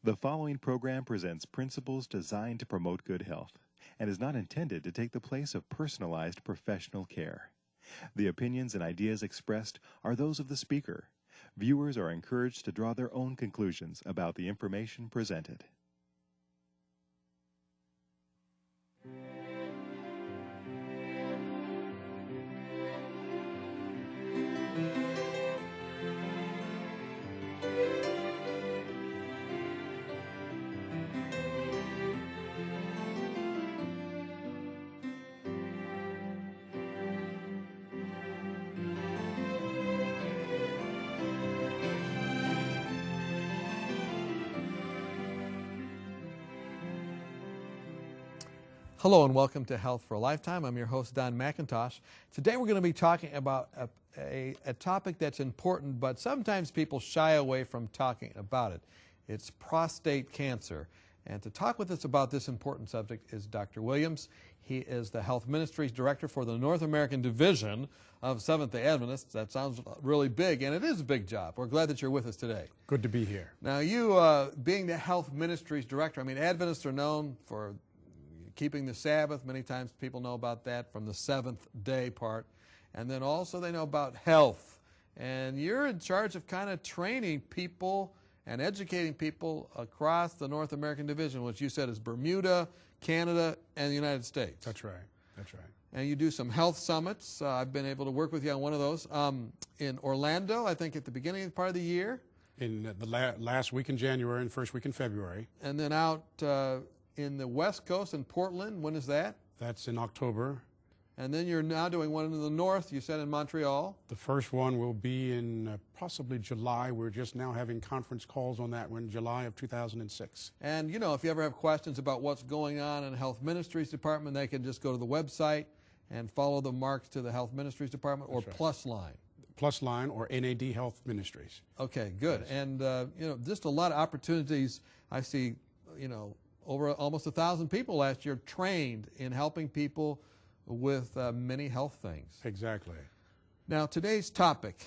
The following program presents principles designed to promote good health and is not intended to take the place of personalized professional care. The opinions and ideas expressed are those of the speaker. Viewers are encouraged to draw their own conclusions about the information presented. Hello and welcome to Health for a Lifetime. I'm your host, Don McIntosh. Today we're going to be talking about a topic that's important, but sometimes people shy away from talking about it. It's prostate cancer. And to talk with us about this important subject is Dr. Williams. He is the Health Ministries Director for the North American Division of Seventh-day Adventists. That sounds really big, and it is a big job. We're glad that you're with us today. Good to be here. Now, you being the Health Ministries Director, I mean, Adventists are known for keeping the Sabbath. Many times people know about that from the seventh day part. And then also they know about health. And you're in charge of kind of training people and educating people across the North American Division, which you said is Bermuda, Canada, and the United States. That's right. That's right. And you do some health summits. I've been able to work with you on one of those. In Orlando, I think at the beginning of part of the year. In the last week in January and the first week in February. And then out in the West Coast in Portland. When is that? That's in October. And then you're now doing one in the north, you said in Montreal. The first one will be in possibly July. We're just now having conference calls on that one, July of 2006. And, you know, if you ever have questions about what's going on in Health Ministries Department, they can just go to the website and follow the marks to the Health Ministries Department or That's right. Plus Line. Plus Line or NAD Health Ministries. Okay, good. Yes. And, you know, just a lot of opportunities. I see, you know, over almost 1,000 people last year trained in helping people with many health things. Exactly. Now, today's topic,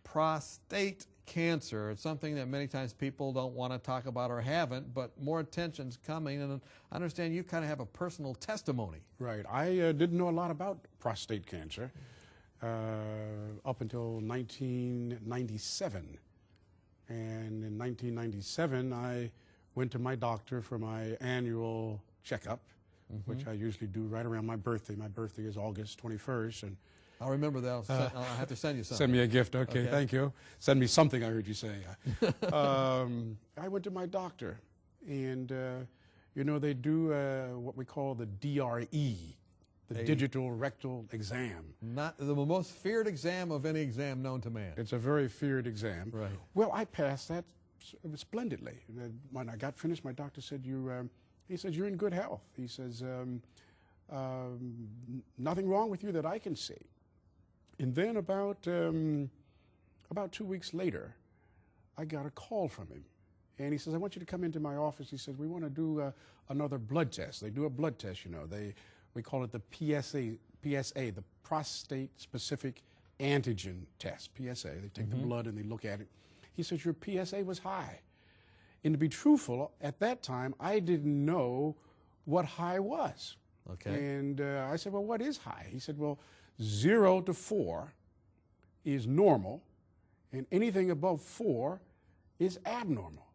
prostate cancer. It's something that many times people don't want to talk about or haven't, but more attention's coming. And I understand you kind of have a personal testimony. Right. I didn't know a lot about prostate cancer up until 1997. And in 1997, I went to my doctor for my annual checkup, which I usually do right around my birthday. My birthday is August 21st. And I'll remember that. I'll have to send you something. Send me a gift. Okay, thank you. Send me something, I heard you say. I went to my doctor, and, you know, they do what we call the DRE, the digital rectal exam. Not the most feared exam of any exam known to man. It's a very feared exam. Right. Well, I passed that splendidly. When I got finished, my doctor said, he says, you're in good health. He says, nothing wrong with you that I can see. And then about 2 weeks later, I got a call from him. And he says, I want you to come into my office. He says, we want to do another blood test. They do a blood test, you know. We call it the PSA, the prostate specific antigen test, PSA. They take the blood and they look at it. He says, your PSA was high. And to be truthful, at that time, I didn't know what high was. Okay. And I said, well, what is high? He said, well, 0 to 4 is normal, and anything above 4 is abnormal.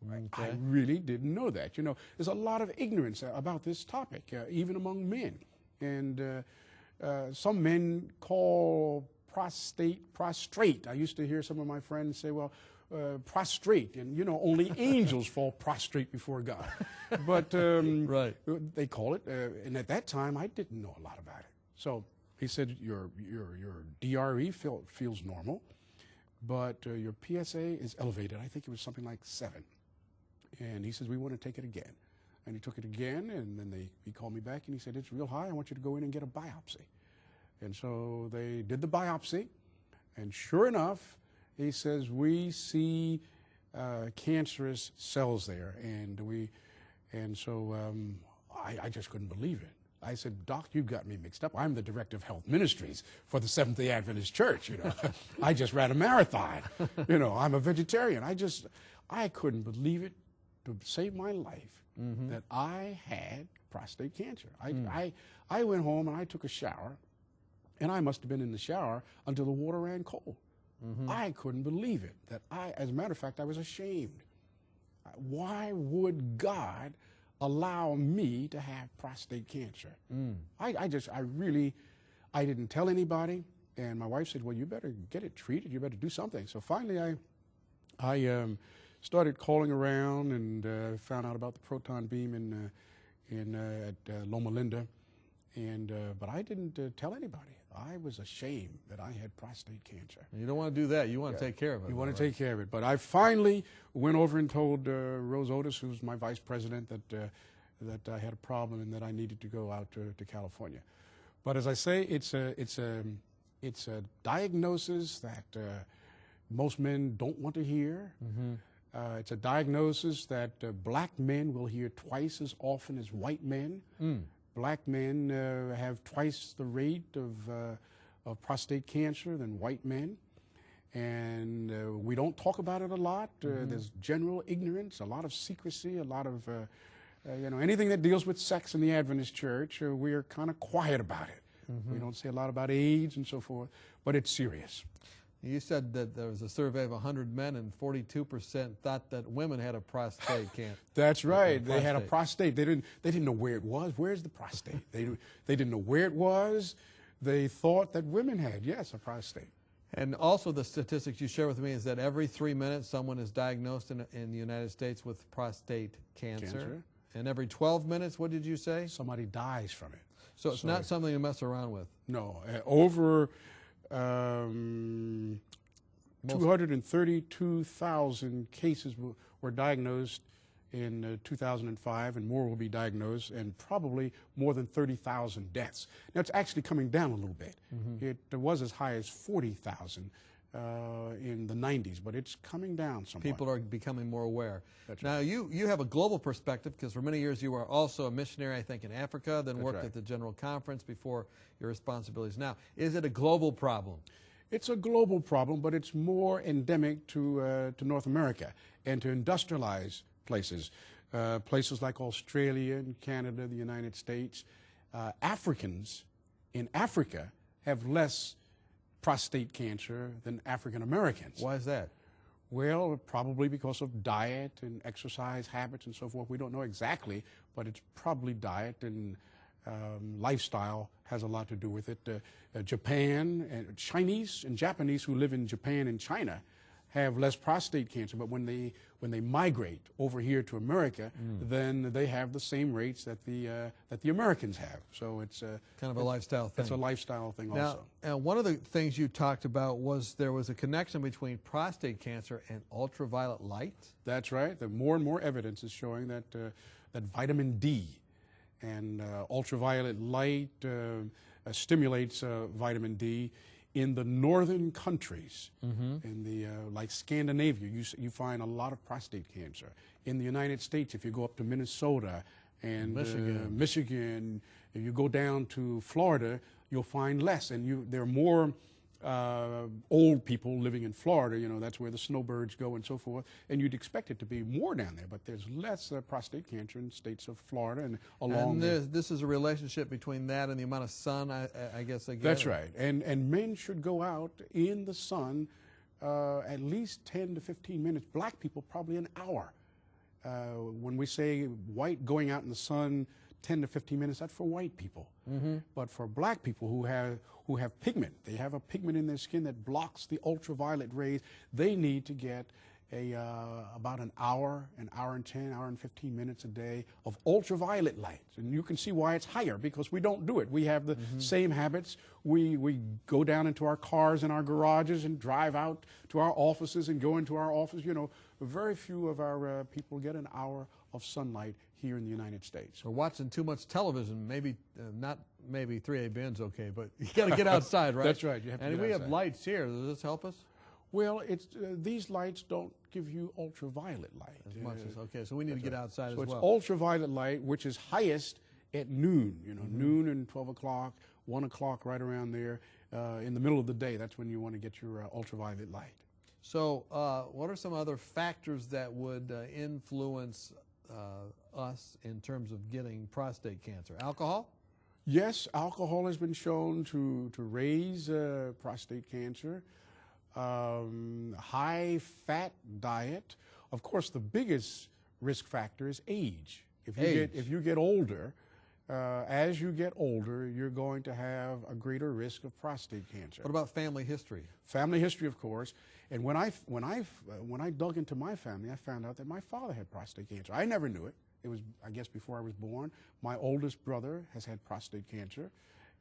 Right? Okay. I really didn't know that. You know, there's a lot of ignorance about this topic, even among men. And some men call prostate prostrate. I used to hear some of my friends say, well, prostrate, and you know, only angels fall prostrate before God. But right. They call it, and at that time I didn't know a lot about it. So he said, your DRE feels normal, but your PSA is elevated. I think it was something like 7. And he says, we want to take it again. And he took it again, and then he called me back and he said, it's real high. I want you to go in and get a biopsy. And so they did the biopsy, and sure enough, he says, we see cancerous cells there. And so I just couldn't believe it. I said, Doc, you've got me mixed up. I'm the Director of Health Ministries for the Seventh-day Adventist Church, you know. I just ran a marathon. You know, I'm a vegetarian. I couldn't believe it. to save my life that I had prostate cancer. I went home and I took a shower, and I must have been in the shower until the water ran cold. I couldn't believe it. As a matter of fact, I was ashamed. Why would God allow me to have prostate cancer? I didn't tell anybody, and my wife said, well, you better get it treated, you better do something. So finally I started calling around and found out about the proton beam at Loma Linda, but I didn't tell anybody. I was ashamed that I had prostate cancer. You don't want to do that. You want to take care of it. You want to take care of it. But I finally went over and told Rose Otis, who's my vice president, that I had a problem and that I needed to go out to California. But as I say, it's a diagnosis that most men don't want to hear. It's a diagnosis that black men will hear twice as often as white men. Black men have twice the rate of prostate cancer than white men. And we don't talk about it a lot. There's general ignorance, a lot of secrecy, a lot of, anything that deals with sex in the Adventist church, we're kind of quiet about it. We don't say a lot about AIDS and so forth, but it's serious. You said that there was a survey of 100 men and 42% thought that women had a prostate cancer. That's right. They had a prostate. They didn't know where it was. Where's the prostate? They didn't know where it was. They thought that women had, yes, a prostate. And also the statistics you share with me is that every 3 minutes someone is diagnosed in the United States with prostate cancer. And every 12 minutes, what did you say? Somebody dies from it. So it's not something to mess around with. No. Over 232,000 cases were diagnosed in 2005, and more will be diagnosed, and probably more than 30,000 deaths. Now, it's actually coming down a little bit. It was as high as 40,000 in the 90s, but it's coming down somewhat. People are becoming more aware. That's now, right. you have a global perspective, because for many years you were also a missionary, I think, in Africa, then worked at the General Conference before your responsibilities. Now, is it a global problem? It's a global problem, but it's more endemic to North America and to industrialized places, places like Australia and Canada, the United States. Africans in Africa have less prostate cancer than African Americans. Why is that? Well, probably because of diet and exercise habits and so forth. We don't know exactly, but it's probably diet and lifestyle has a lot to do with it. Japan and Chinese and Japanese who live in Japan and China have less prostate cancer, but when they migrate over here to America, then they have the same rates that the Americans have. So it's kind of a lifestyle thing. It's a lifestyle thing also. Now, one of the things you talked about was there was a connection between prostate cancer and ultraviolet light. That's right. The more and more evidence is showing that that vitamin D and ultraviolet light stimulates vitamin D. In the northern countries, in the like Scandinavia, you find a lot of prostate cancer. In the United States, if you go up to Minnesota and Michigan, if you go down to Florida, you'll find less. And there are more old people living in Florida. You know, that's where the snowbirds go and so forth. And you'd expect it to be more down there, but there's less prostate cancer in states of Florida and along there. This is a relationship between that and the amount of sun, I guess. That's right. And men should go out in the sun at least 10 to 15 minutes. Black people, probably an hour. When we say white going out in the sun 10 to 15 minutes, that's for white people. But for black people who have pigment, they have a pigment in their skin that blocks the ultraviolet rays, they need to get about an hour and 10, hour and 15 minutes a day of ultraviolet light. And you can see why it's higher, because we don't do it. We have the same habits. We go down into our cars and our garages and drive out to our offices and go into our office. You know, very few of our people get an hour of sunlight here in the United States. We're watching too much television. Maybe not. Maybe 3A-BEN's okay, but you got to get outside, right? That's right. You have to and get we outside. have lights here. Does this help us? Well, these lights don't give you ultraviolet light. As much as, okay, so we need to get outside as well. well. So it's ultraviolet light, which is highest at noon, you know, noon and 12 o'clock, 1 o'clock, right around there. In the middle of the day, that's when you want to get your ultraviolet light. So what are some other factors that would influence us in terms of getting prostate cancer? Alcohol? Yes, alcohol has been shown to raise prostate cancer. High-fat diet. Of course, the biggest risk factor is age. If you get older, as you get older, you're going to have a greater risk of prostate cancer. What about family history? Family history, of course. And when I dug into my family, I found out that my father had prostate cancer. I never knew it. It was, I guess, before I was born. My oldest brother has had prostate cancer.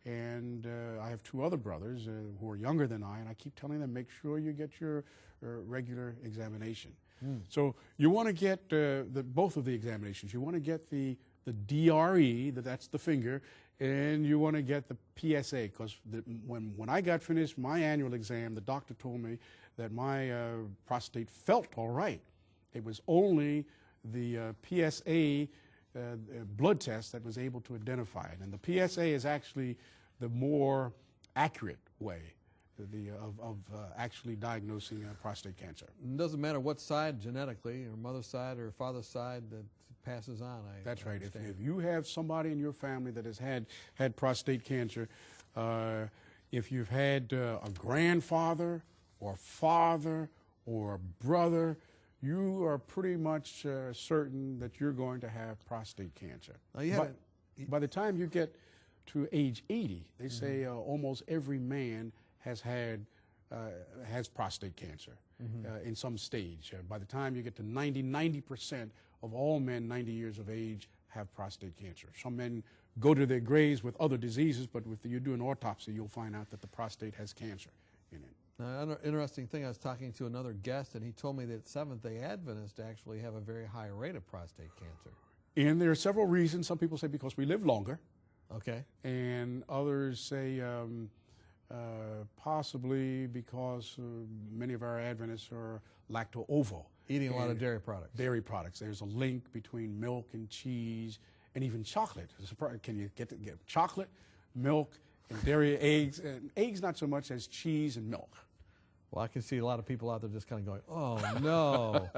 And I have two other brothers who are younger than I, and I keep telling them, make sure you get your regular examination. So you want to get both of the examinations. You want to get the DRE, that's the finger, and you want to get the PSA, because when I got finished my annual exam, the doctor told me that my prostate felt all right. It was only the PSA blood test that was able to identify it. And the PSA is actually the more accurate way of actually diagnosing prostate cancer. It doesn't matter what side genetically, or mother's side or father's side, that passes on. That's right. If you have somebody in your family that has had prostate cancer, if you've had a grandfather or father or brother, you are pretty much certain that you're going to have prostate cancer. By the time you get to age 80, they say almost every man has prostate cancer in some stage. By the time you get to 90% of all men 90 years of age have prostate cancer. Some men go to their graves with other diseases, but if you do an autopsy, you'll find out that the prostate has cancer in it. Now, an interesting thing, I was talking to another guest, and he told me that Seventh-day Adventists actually have a very high rate of prostate cancer. And there are several reasons. Some people say because we live longer. Okay. And others say possibly because many of our Adventists are lacto-ovo. Eating a lot of dairy products. Dairy products. There's a link between milk and cheese and even chocolate. Can you get chocolate, milk, and dairy, eggs? And eggs not so much as cheese and milk. Well, I can see a lot of people out there just kind of going, oh, no.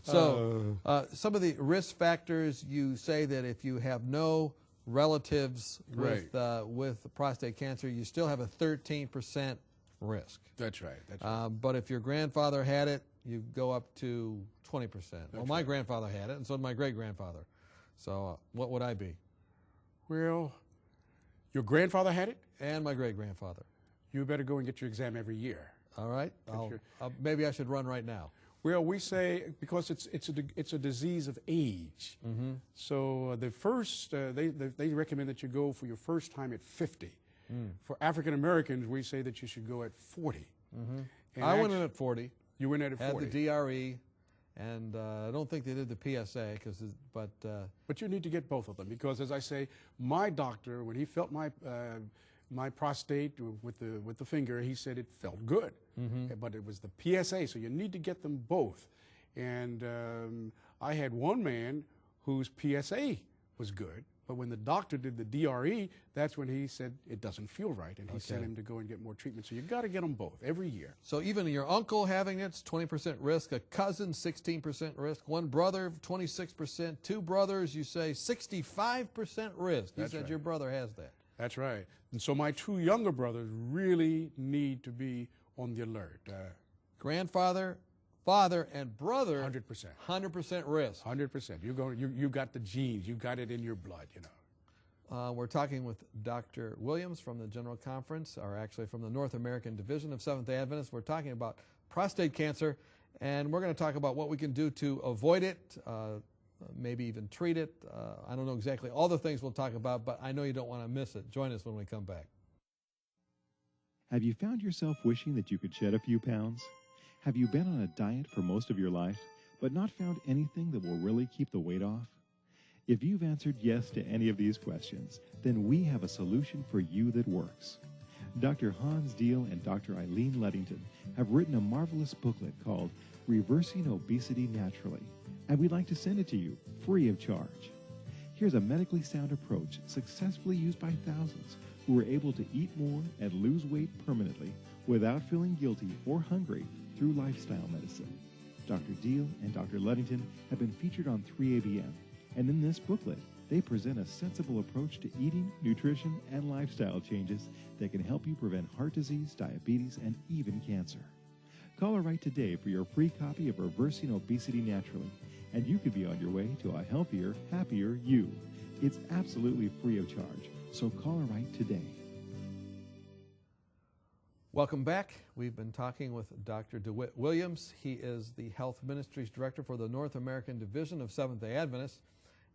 So some of the risk factors, you say that if you have no relatives with prostate cancer, you still have a 13% risk. That's right. That's right. But if your grandfather had it, you go up to 20%. Well, my grandfather had it, and so did my great-grandfather. So what would I be? Well, your grandfather had it? And my great-grandfather. You better go and get your exam every year. All right. Maybe I should run right now. Well, we say because it's a disease of age. So the first they recommend that you go for your first time at 50. For African Americans, we say that you should go at 40. I went in at 40. You went in at 40. Had the DRE, and I don't think they did the PSA but you need to get both of them, because as I say, my doctor, when he felt my prostate with the finger, he said it felt good, but it was the PSA, so you need to get them both. And I had one man whose PSA was good, but when the doctor did the DRE, that's when he said it doesn't feel right, and he sent him to go and get more treatment. So you got to get them both every year. So even your uncle having it's 20% risk, a cousin 16% risk, one brother 26%, two brothers you say 65% risk. You said your brother has that. That's right. And so my two younger brothers really need to be on the alert. Grandfather, father, and brother. 100%. 100% risk. 100%. You got the genes. You got it in your blood, you know. We're talking with Dr. Williams from the General Conference, or actually from the North American Division of Seventh-day Adventists. We're talking about prostate cancer, and we're going to talk about what we can do to avoid it, maybe even treat it. I don't know exactly all the things we'll talk about, but I know you don't want to miss it. Join us when we come back. Have you found yourself wishing that you could shed a few pounds? Have you been on a diet for most of your life, but not found anything that will really keep the weight off? If you've answered yes to any of these questions, then we have a solution for you that works. Dr. Hans Deal and Dr. Eileen Luddington have written a marvelous booklet called Reversing Obesity Naturally, and we'd like to send it to you free of charge. Here's a medically sound approach successfully used by thousands who were able to eat more and lose weight permanently without feeling guilty or hungry through lifestyle medicine. Dr. Deal and Dr. Ludington have been featured on 3ABM, and in this booklet, they present a sensible approach to eating, nutrition, and lifestyle changes that can help you prevent heart disease, diabetes, and even cancer. Call or write today for your free copy of Reversing Obesity Naturally, and you could be on your way to a healthier, happier you. It's absolutely free of charge, so call or write today. Welcome back. We've been talking with Dr. DeWitt Williams. He is the Health Ministries Director for the North American Division of Seventh-day Adventists.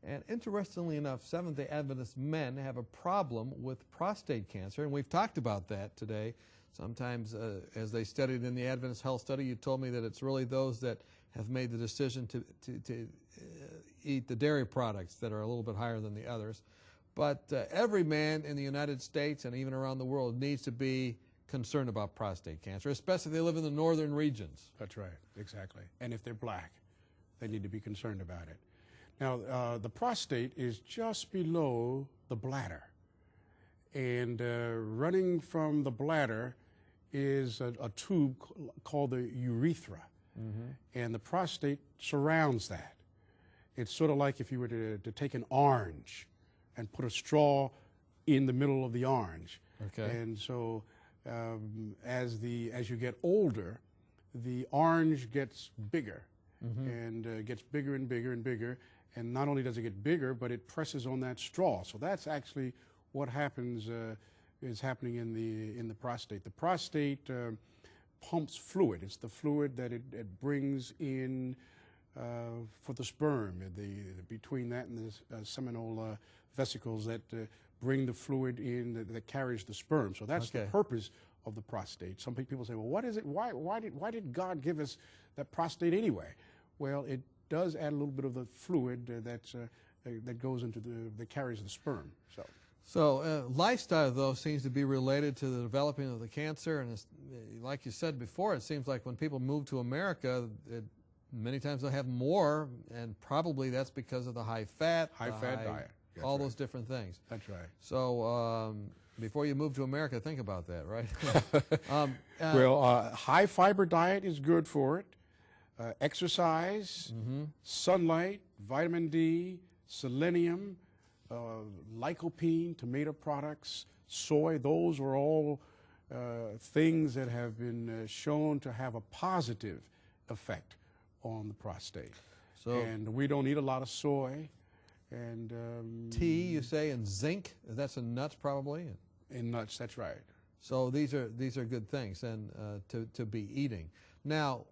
And interestingly enough, Seventh-day Adventist men have a problem with prostate cancer, and we've talked about that today. Sometimes, as they studied in the Adventist Health Study, you told me that it's really those that have made the decision to eat the dairy products that are a little bit higher than the others. But every man in the United States and even around the world needs to be concerned about prostate cancer, especially if they live in the northern regions. That's right, exactly. And if they're black, they need to be concerned about it. Now, the prostate is just below the bladder. And running from the bladder is a tube called the urethra. Mm-hmm. And the prostate surrounds that. It's sort of like if you were to take an orange and put a straw in the middle of the orange. Okay. And so as you get older, the orange gets bigger. Mm-hmm. And gets bigger and bigger and bigger. And not only does it get bigger, but it presses on that straw. So that's actually what happens is happening in the prostate. The prostate pumps fluid. It's the fluid that it brings in for the sperm. Between that and the seminal vesicles that bring the fluid in that carries the sperm. So that's the purpose of the prostate. Some people say, well, what is it? Why did God give us that prostate anyway? Well, it does add a little bit of the fluid that goes into that carries the sperm. So lifestyle, though, seems to be related to the developing of the cancer, and like you said before, it seems like when people move to America, many times they'll have more, and probably that's because of the high fat diet, all those different things. That's right. So before you move to America, think about that, right? High fiber diet is good for it. Exercise, mm-hmm. sunlight, vitamin D, selenium, lycopene, tomato products, soy, those are all things that have been shown to have a positive effect on the prostate. And we don't eat a lot of soy. And tea, you say, and zinc, that's in nuts probably? In nuts, that's right. So these are good things and to be eating. Now,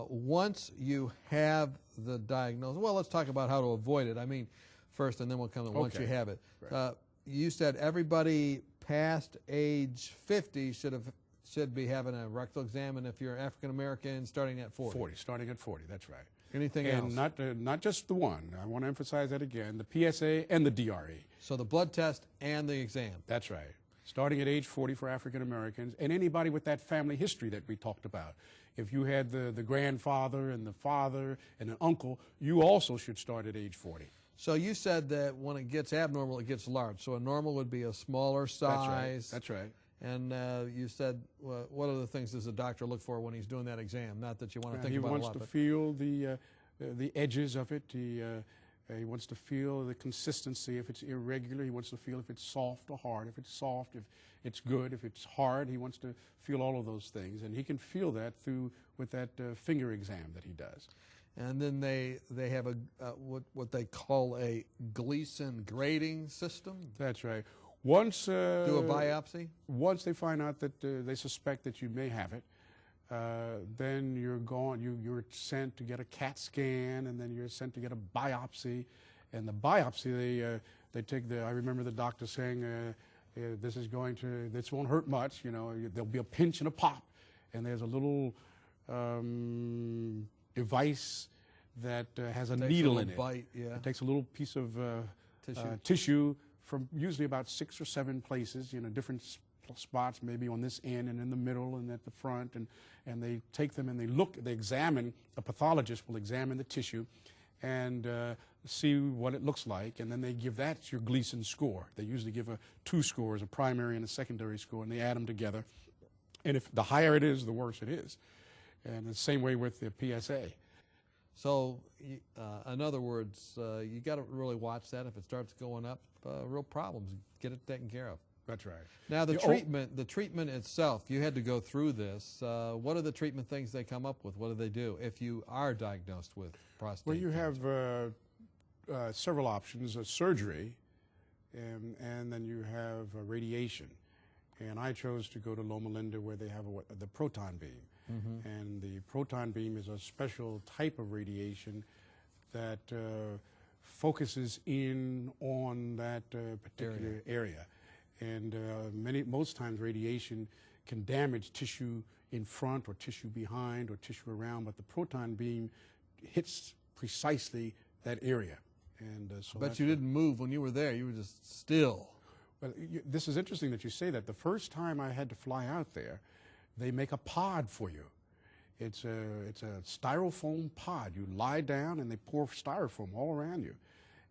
once you have the diagnosis, well, let's talk about how to avoid it. I mean, first, and then we'll come to once you have it. Right. You said everybody past age 50 should be having a rectal exam, and if you're African American, starting at 40. Starting at 40, that's right. Anything else? And not just the one. I want to emphasize that again, the PSA and the DRE. So the blood test and the exam. That's right. Starting at age 40 for African Americans, and anybody with that family history that we talked about. If you had the grandfather and the father and an uncle, you also should start at age 40. So you said that when it gets abnormal, it gets large. So a normal would be a smaller size. That's right. And you said, what other things does the doctor look for when he's doing that exam? Not that you want to think about it a lot. He wants to feel the edges of it. He wants to feel the consistency. If it's irregular, he wants to feel if it's soft or hard. If it's soft, if it's good. If it's hard, he wants to feel all of those things. And he can feel that with that finger exam that he does. And then they have what they call a Gleason grading system. That's right. Once do a biopsy. Once they find out that they suspect that you may have it, then you're gone. You're sent to get a CAT scan, and then you're sent to get a biopsy. And the biopsy, they take I remember the doctor saying, this won't hurt much. You know, there'll be a pinch and a pop, and there's a little device that has a needle in it. It takes a little piece of tissue from usually about 6 or 7 places, different spots, maybe on this end and in the middle and at the front, and they take them and they examine, a pathologist will examine the tissue and see what it looks like, and then they give that your Gleason score. They usually give 2 scores, a primary and a secondary score, and they add them together. And if the higher it is, the worse it is. And the same way with the PSA. So, in other words, you got to really watch that. If it starts going up, real problems. Get it taken care of. That's right. Now, the treatment itself, you had to go through this. What are the treatment things they come up with? What do they do if you are diagnosed with prostate Well, you cancer? have several options: surgery, and then you have radiation. And I chose to go to Loma Linda, where they have the proton beam. Mm-hmm. And the proton beam is a special type of radiation that focuses in on that particular area. And most times radiation can damage tissue in front or tissue behind or tissue around, but the proton beam hits precisely that area. And so But you didn't move when you were there. You were just still. Well, this is interesting that you say that. The first time I had to fly out there, they make a pod for you. It's a styrofoam pod. You lie down and they pour styrofoam all around you.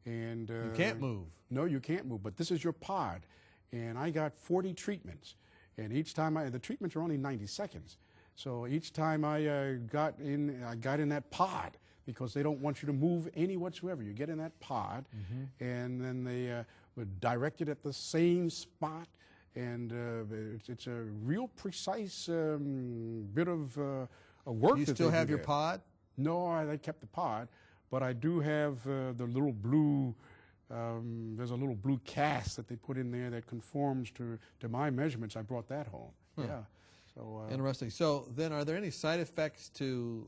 And You can't move. No, you can't move, but this is your pod. And I got 40 treatments. And each time the treatments are only 90 seconds. So each time I got in that pod, because they don't want you to move any whatsoever. You get in that pod, and then they would direct it at the same spot. And it's a real precise bit of work. Do you that still they have do your there. pod? No, I kept the pod, but I do have the little blue. There's a little blue cast that they put in there that conforms to my measurements. I brought that home. Yeah. So Interesting. So then, are there any side effects to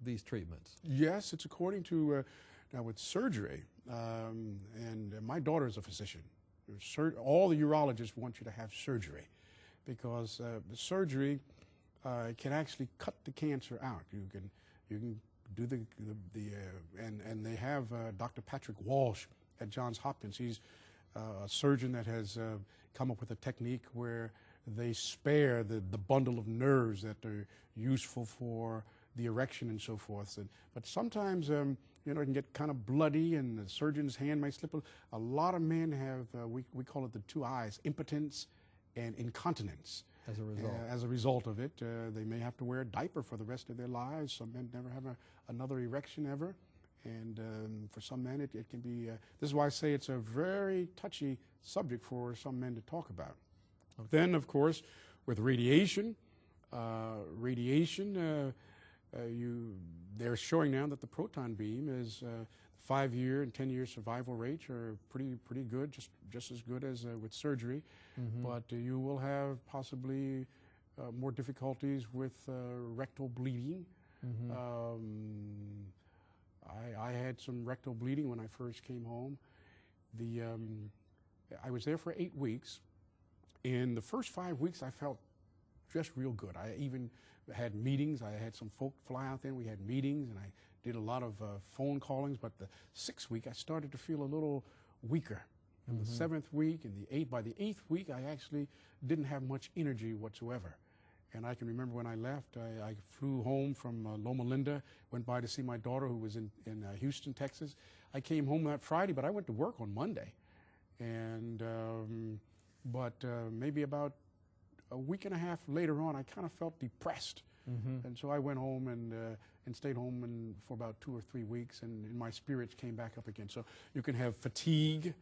these treatments? yes, it's according to now with surgery. And my daughter is a physician. All the urologists want you to have surgery, because the surgery can actually cut the cancer out. You can do and they have Dr. Patrick Walsh at Johns Hopkins. He's a surgeon that has come up with a technique where they spare the bundle of nerves that are useful for the erection and so forth. But sometimes, it can get kind of bloody, and the surgeon's hand may slip. A lot of men have, we call it the two I's, impotence and incontinence. As a result. As a result of it, they may have to wear a diaper for the rest of their lives. Some men never have another erection ever. And for some men, it can be, this is why I say it's a very touchy subject for some men to talk about. Okay. Then, of course, with radiation, they're showing now that the proton beam is 5-year and 10-year survival rates are pretty good, just as good as with surgery. But you will have possibly more difficulties with rectal bleeding. I had some rectal bleeding when I first came home. I was there for 8 weeks. In the first 5 weeks, I felt just real good. I even had meetings. I had some folk fly out there, and we had meetings, and I did a lot of phone callings. But the 6th week, I started to feel a little weaker. In the 7th week, and by the 8th week, I actually didn't have much energy whatsoever. And I can remember when I left, I flew home from Loma Linda, went by to see my daughter who was in Houston, Texas. I came home that Friday, but I went to work on Monday. And but maybe about a week and a half later on, I kind of felt depressed. And so I went home and stayed home for about 2 or 3 weeks, and my spirits came back up again. So you can have fatigue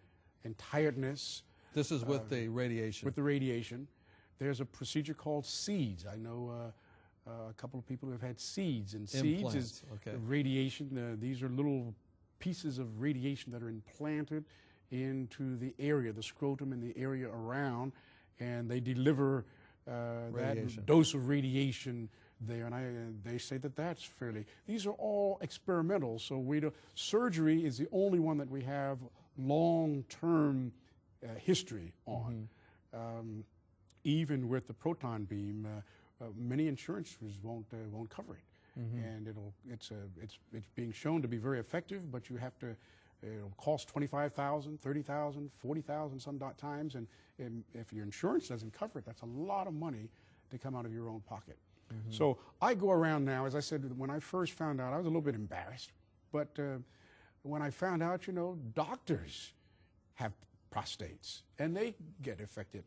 and tiredness. This is with the radiation. With the radiation. There's a procedure called seeds. I know a couple of people who have had seeds. And Implants. Seeds is Okay. radiation. These are little pieces of radiation that are implanted into the area, the scrotum and the area around, and they deliver that dose of radiation there. And they say that that's fairly. These are all experimental. So surgery is the only one that we have long-term history on. Even with the proton beam, many insurances won't cover it, and it's being shown to be very effective. But you have to. It'll cost $25,000, $30,000, $40,000 some times, and if your insurance doesn't cover it, that's a lot of money to come out of your own pocket. So I go around now. As I said, when I first found out, I was a little bit embarrassed, but when I found out, doctors have prostates, and they get affected.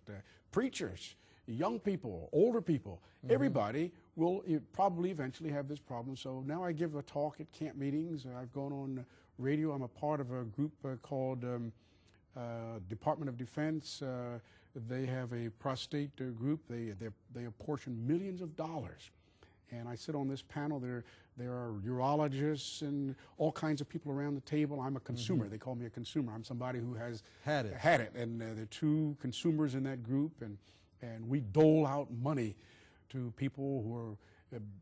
Preachers young people, older people, everybody will probably eventually have this problem. So now I give a talk at camp meetings. I've gone on radio. I'm a part of a group called Department of Defense. They have a prostate group. They apportion millions of dollars. And I sit on this panel. There are urologists and all kinds of people around the table. I'm a consumer. They call me a consumer. I'm somebody who has had it. And there are two consumers in that group, and we dole out money to people who are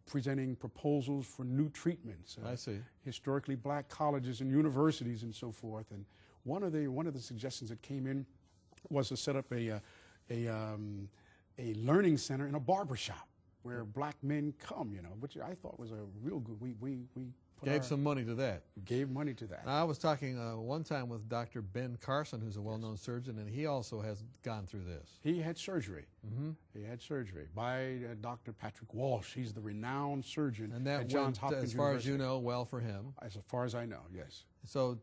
presenting proposals for new treatments. I see. Historically black colleges and universities and so forth. And one of the suggestions that came in was to set up a learning center in a barber shop, where black men come, which I thought was a real good. We gave some money to that. Gave money to that. Now, I was talking one time with Dr. Ben Carson, who's a well-known surgeon, and he also has gone through this. He had surgery. He had surgery by Dr. Patrick Walsh. He's the renowned surgeon and that at Johns Hopkins as far University. as you know, well for him. As far as I know, yes. So,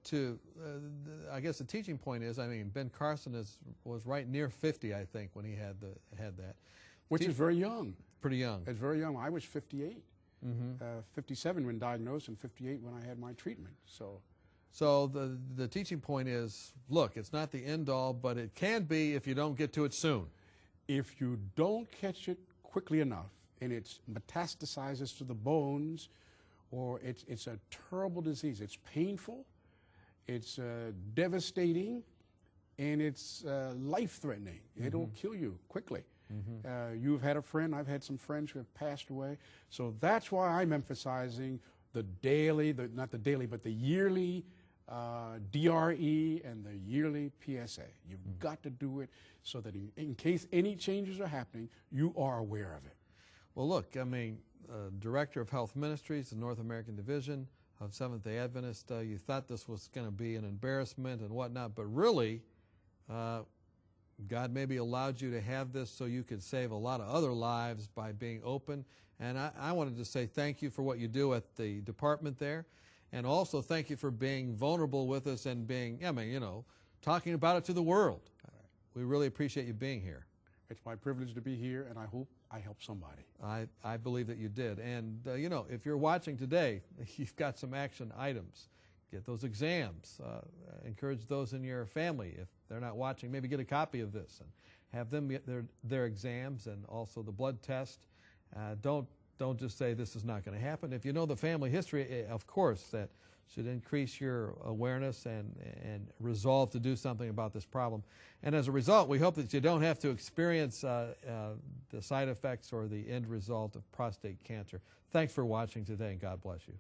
I guess the teaching point is, I mean, Ben Carson was right near 50, I think, when he had that. Which is very young. Pretty young. It's very young. I was 58, 57 when diagnosed, and 58 when I had my treatment. So the teaching point is, look, it's not the end all, but it can be if you don't get to it soon. If you don't catch it quickly enough, and it metastasizes to the bones, or it's a terrible disease. It's painful, it's devastating, and it's life-threatening. It'll kill you quickly. You've had a friend, I've had some friends who have passed away. So that's why I'm emphasizing the yearly DRE and the yearly PSA. You've got to do it so that in case any changes are happening, you are aware of it. Well, look, I mean, Director of Health Ministries, the North American Division of Seventh-day Adventist, you thought this was going to be an embarrassment and whatnot, but really, God maybe allowed you to have this so you could save a lot of other lives by being open. And I wanted to say thank you for what you do at the department there. And also thank you for being vulnerable with us and talking about it to the world. We really appreciate you being here. It's my privilege to be here, and I hope I help somebody. I believe that you did. And, if you're watching today, you've got some action items. Get those exams. Encourage those in your family. If they're not watching, maybe get a copy of this and have them get their exams and also the blood test. Don't just say this is not going to happen. If you know the family history, of course, that should increase your awareness and resolve to do something about this problem. And as a result, we hope that you don't have to experience the side effects or the end result of prostate cancer. Thanks for watching today, and God bless you.